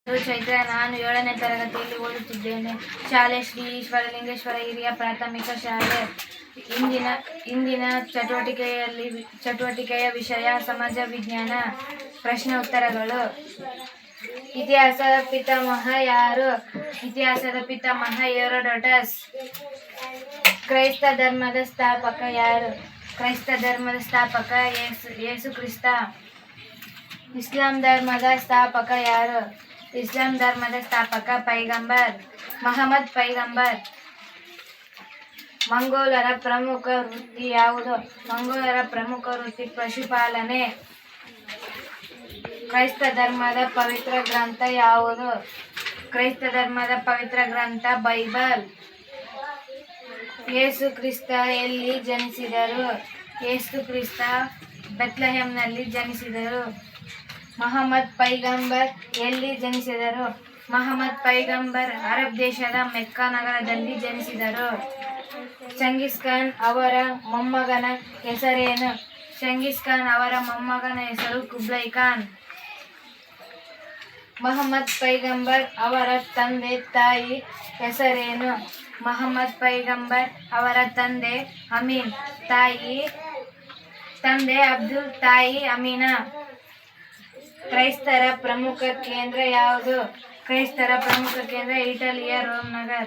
ಚೈತ್ರ. ನಾನು 7ನೇ ತರಗತಿಯಲ್ಲಿ ಓದುತ್ತಿದ್ದೇನೆ. ಶಾಲೆ ಶ್ರೀ ಈಶ್ವರಲಿಂಗೇಶ್ವರ ಹಿರಿಯ ಪ್ರಾಥಮಿಕ ಶಾಲೆ. ಇಂದಿನ ಚಟುವಟಿಕೆಯ ವಿಷಯ ಸಮಾಜ ವಿಜ್ಞಾನ. ಪ್ರಶ್ನೆ ಉತ್ತರಗಳು. ಇತಿಹಾಸದ ಪಿತಾಮಹ ಯಾರು? ಇತಿಹಾಸದ ಪಿತಾಮಹ ಹೆರೋಡೋಟಸ್. ಕ್ರೈಸ್ತ ಧರ್ಮದ ಸ್ಥಾಪಕ ಯಾರು? ಕ್ರೈಸ್ತ ಧರ್ಮದ ಸ್ಥಾಪಕ ಯೇಸು ಕ್ರಿಸ್ತ. ಇಸ್ಲಾಂ ಧರ್ಮದ ಸ್ಥಾಪಕ ಯಾರು? ಇಸ್ಲಾಂ ಧರ್ಮದ ಸ್ಥಾಪಕ ಮಹಮ್ಮದ್ ಪೈಗಂಬರ್. ಮಂಗೋಲರ ಪ್ರಮುಖ ವೃತ್ತಿ ಯಾವುದು? ಮಂಗೋಲರ ಪ್ರಮುಖ ವೃತ್ತಿ ಪಶುಪಾಲನೆ. ಕ್ರೈಸ್ತ ಧರ್ಮದ ಪವಿತ್ರ ಗ್ರಂಥ ಯಾವುದು? ಕ್ರೈಸ್ತ ಧರ್ಮದ ಪವಿತ್ರ ಗ್ರಂಥ ಬೈಬಲ್. ಯೇಸು ಕ್ರಿಸ್ತ ಎಲ್ಲಿ ಜನಿಸಿದರು? ಯೇಸು ಕ್ರಿಸ್ತ ಬೆತ್ಲೆಹೇಮ್ನಲ್ಲಿ ಜನಿಸಿದರು. ಮಹಮ್ಮದ್ ಪೈಗಂಬರ್ ಎಲ್ಲಿ ಜನಿಸಿದರು? ಮಹಮ್ಮದ್ ಪೈಗಂಬರ್ ಅರಬ್ ದೇಶದ ಮೆಕ್ಕಾ ನಗರದಲ್ಲಿ ಜನಿಸಿದರು. ಚಂಗೀಸ್ ಖಾನ್ ಅವರ ಮೊಮ್ಮಗನ ಹೆಸರೇನು? ಚಂಗೀಸ್ ಖಾನ್ ಅವರ ಮೊಮ್ಮಗನ ಹೆಸರು ಕುಬ್ಲೈ ಖಾನ್. ಮಹಮ್ಮದ್ ಪೈಗಂಬರ್ ಅವರ ತಂದೆ ತಾಯಿ ಹೆಸರೇನು? ಮಹಮ್ಮದ್ ಪೈಗಂಬರ್ ಅವರ ತಂದೆ ಅಮೀನ್, ತಂದೆ ಅಬ್ದುಲ್, ತಾಯಿ ಅಮೀನಾ. ಕ್ರೈಸ್ತರ ಪ್ರಮುಖ ಕೇಂದ್ರ ಯಾವುದು? ಕ್ರೈಸ್ತರ ಪ್ರಮುಖ ಕೇಂದ್ರ ಇಟಲಿಯ ರೋಮ್ ನಗರ.